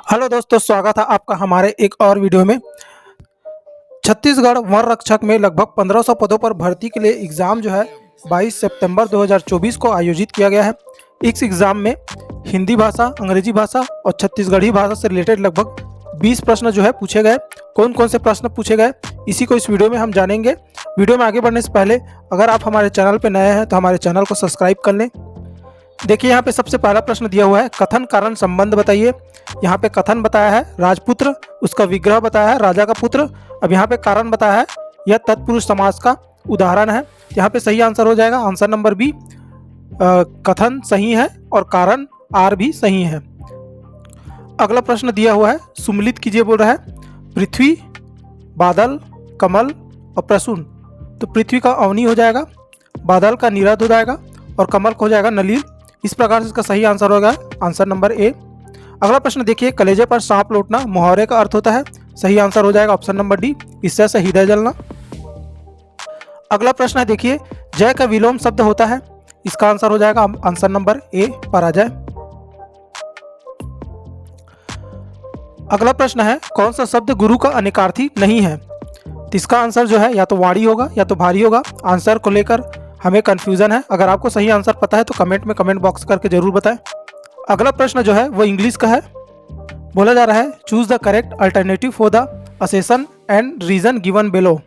Hello दोस्तों, स्वागत है आपका हमारे एक और वीडियो में। छत्तीसगढ़ वन रक्षक में लगभग 1500 पदों पर भर्ती के लिए एग्ज़ाम जो है 22 सितंबर 2024 को आयोजित किया गया है। इस एग्ज़ाम में हिंदी भाषा, अंग्रेजी भाषा और छत्तीसगढ़ी भाषा से रिलेटेड लगभग 20 प्रश्न जो है पूछे गए। कौन कौन से प्रश्न पूछे गए इसी को इस वीडियो में हम जानेंगे। वीडियो में आगे बढ़ने से पहले अगर आप हमारे चैनल पर नए हैं तो हमारे चैनल को सब्सक्राइब कर लें। देखिए, यहाँ पे सबसे पहला प्रश्न दिया हुआ है, कथन कारण संबंध बताइए। यहाँ पे कथन बताया है राजपुत्र, उसका विग्रह बताया है राजा का पुत्र। अब यहाँ पे कारण बताया है यह तत्पुरुष समास का उदाहरण है। यहाँ पे सही आंसर हो जाएगा आंसर नंबर बी। कथन सही है और कारण आर भी सही है। अगला प्रश्न दिया हुआ है, सुमिलित कीजिए बोल रहा है। पृथ्वी, बादल, कमल और प्रसून। तो पृथ्वी का अवनी हो जाएगा, बादल का नीरद हो जाएगा और कमल को हो जाएगा नलिन। इस प्रकार से इसका सही आंसर होगा आंसर नंबर ए। अगला प्रश्न देखिए, कलेजे पर सांप लौटना मुहावरे का अर्थ होता है। सही आंसर हो जाएगा ऑप्शन नंबर डी, इससे से हृदय जलना। अगला प्रश्न है, देखिए जय का विलोम शब्द होता है। इसका आंसर हो जाएगा आंसर नंबर ए, पराजय। अगला प्रश्न है, कौन सा शब्द गुरु का अनेकार्थी नहीं है। तो इसका आंसर जो है या तो वाणी होगा या तो भारी होगा। आंसर को लेकर हमें कंफ्यूजन है। अगर आपको सही आंसर पता है तो कमेंट में कमेंट बॉक्स करके जरूर बताएं। अगला प्रश्न जो है वो इंग्लिश का है। बोला जा रहा है, choose the correct alternative for the assertion and reason given below.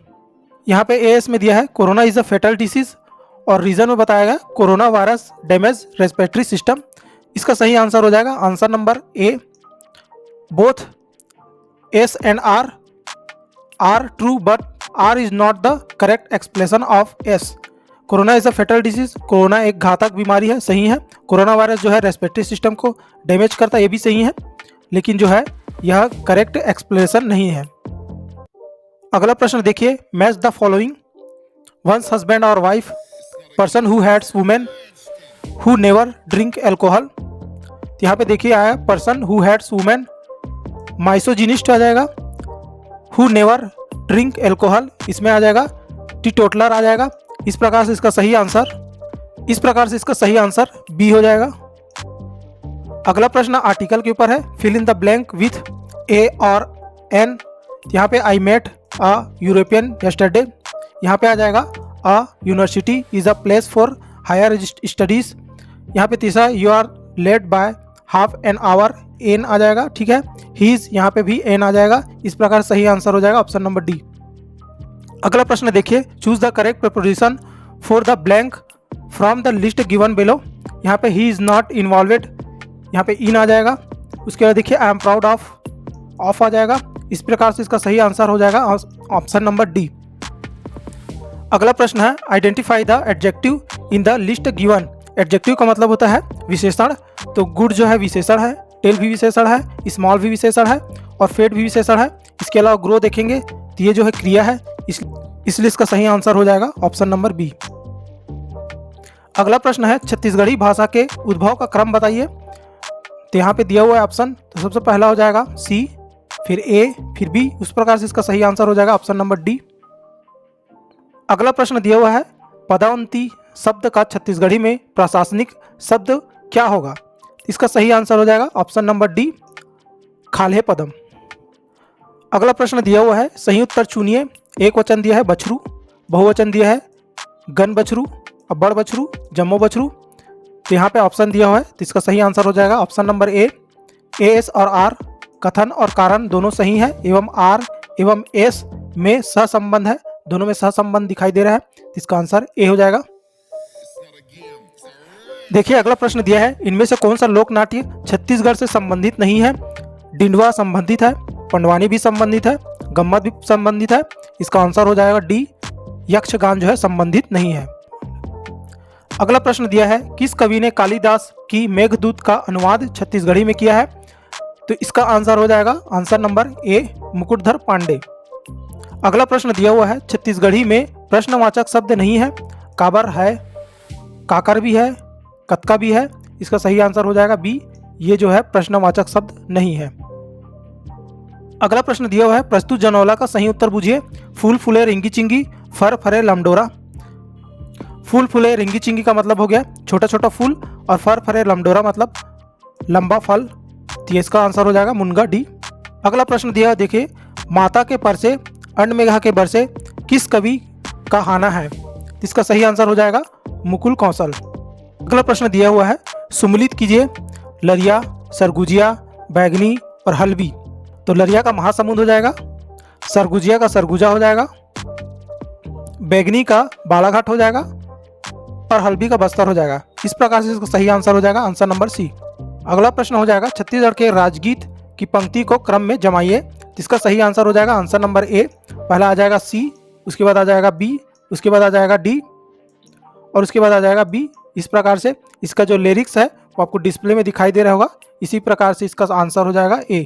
यहाँ पे एएस में दिया है corona is a fatal disease और रीजन में बताया गया corona virus damage respiratory system. इसका सही आंसर हो जाएगा answer number A. Both S and R true but R is not the correct explanation of S. Corona is a fatal disease, corona एक घातक बीमारी है, सही है। कोरोना वायरस जो है रेस्पिरेटरी सिस्टम को डैमेज करता है, ये भी सही है, लेकिन जो है यह करेक्ट एक्सप्लेनेशन नहीं है। अगला प्रश्न देखिए, match the following, once husband और wife, person who hates women who never drink alcohol. यहाँ पे देखिए आया person who hates women, misogynist आ जाएगा। हु नेवर ड्रिंक एल्कोहल, इसमें आ जाएगा टीटोटलर आ जाएगा। इस प्रकार से इसका सही आंसर बी हो जाएगा। अगला प्रश्न आर्टिकल के ऊपर है, fill in the blank with a और एन। यहाँ पे I met a European yesterday, यहाँ पे आ जाएगा a university is a place for higher studies. यहाँ पे तीसरा, you are late by half an hour, an आ जाएगा, ठीक है। ही इज, यहाँ पे भी एन आ जाएगा। इस प्रकार सही आंसर हो जाएगा ऑप्शन नंबर डी। अगला प्रश्न देखिए, choose the correct preposition for the blank from the list given below. यहाँ पे ही इज नॉट इन्वॉल्वेड, यहाँ पे इन आ जाएगा। उसके बाद देखिए आई एम प्राउड ऑफ आ जाएगा। इस प्रकार से इसका सही आंसर हो जाएगा ऑप्शन नंबर डी। अगला प्रश्न है, identify the adjective in the list given. Adjective का मतलब होता है विशेषण। तो गुड जो है विशेषण है, टेल भी विशेषण है, स्मॉल भी विशेषण है और फेड भी विशेषण है। इसके अलावा ग्रो देखेंगे तो ये जो है क्रिया है, इसलिए इसका सही आंसर हो जाएगा ऑप्शन नंबर बी। अगला प्रश्न है, छत्तीसगढ़ी भाषा के उद्भव का क्रम बताइए। तो यहाँ पे दिया हुआ है ऑप्शन, तो सबसे पहला हो जाएगा सी, फिर ए, फिर बी। उस प्रकार से इसका सही आंसर हो जाएगा ऑप्शन नंबर डी। अगला प्रश्न दिया हुआ है, पदावंती शब्द का छत्तीसगढ़ी में प्रशासनिक शब्द क्या होगा। इसका सही आंसर हो जाएगा ऑप्शन नंबर डी, खाल्हे पदम। अगला प्रश्न दिया हुआ है, सही उत्तर चुनिए। एक वचन दिया है बछरू, बहुवचन दिया है गन बछरू, बड़ बछरू, जम्मो बछरू। तो यहाँ पे ऑप्शन दिया हुआ है, तो इसका सही आंसर हो जाएगा ऑप्शन नंबर ए। एस और आर, कथन और कारण दोनों सही है, एवं आर एवं एस में सहसंबंध है, दोनों में सहसंबंध दिखाई दे रहा है। तो इसका आंसर ए हो जाएगा। देखिए अगला प्रश्न दिया है, इनमें से कौन सा लोक नाट्य छत्तीसगढ़ से संबंधित नहीं है। डिंडवा संबंधित है, पंडवानी भी संबंधित है, गम्मत भी संबंधित है। इसका आंसर हो जाएगा डी, यक्षगान जो है संबंधित नहीं है। अगला प्रश्न दिया है, किस कवि ने कालिदास की मेघदूत का अनुवाद छत्तीसगढ़ी में किया है। तो इसका आंसर हो जाएगा answer number A, Mukutdhar Pandey. अगला प्रश्न दिया हुआ है, छत्तीसगढ़ी में प्रश्नवाचक शब्द नहीं है। काबर है, काकर भी है, कतका भी है। इसका सही आंसर हो जाएगा बी, ये जो है प्रश्नवाचक शब्द नहीं है। अगला प्रश्न दिया हुआ है, प्रस्तुत जनौला का सही उत्तर बूझिए। फूल फूले रिंगी चिंगी, फर फरे लमडोरा। फूल फूले रिंगी चिंगी का मतलब हो गया छोटा छोटा फूल और फर फरे लमडोरा मतलब लंबा फल। तो ये इसका आंसर हो जाएगा मुनगा डी। अगला प्रश्न दिया है, देखिए माता के पर से अण्डमेघा के बर से किस कवि का हाना है? इसका सही आंसर हो जाएगा मुकुल कौशल। अगला प्रश्न दिया हुआ है, सुमिलित कीजिए लरिया, सरगुजिया, बैगनी और हल्बी। तो लरिया का महासमुंद हो जाएगा, सरगुजिया का सरगुजा हो जाएगा, बैगनी का बालाघाट हो जाएगा और हल्बी का बस्तर हो जाएगा। इस प्रकार से इसका सही आंसर हो जाएगा आंसर नंबर सी। अगला प्रश्न हो जाएगा, छत्तीसगढ़ के राजगीत की पंक्ति को क्रम में जमाइए। इसका सही आंसर हो जाएगा आंसर नंबर ए। पहला आ जाएगा सी, उसके बाद आ जाएगा बी, उसके बाद आ जाएगा डी और उसके बाद आ जाएगा बी। इस प्रकार से इसका जो लिरिक्स है वो आपको डिस्प्ले में दिखाई दे रहा होगा। इसी प्रकार से इसका आंसर हो जाएगा ए।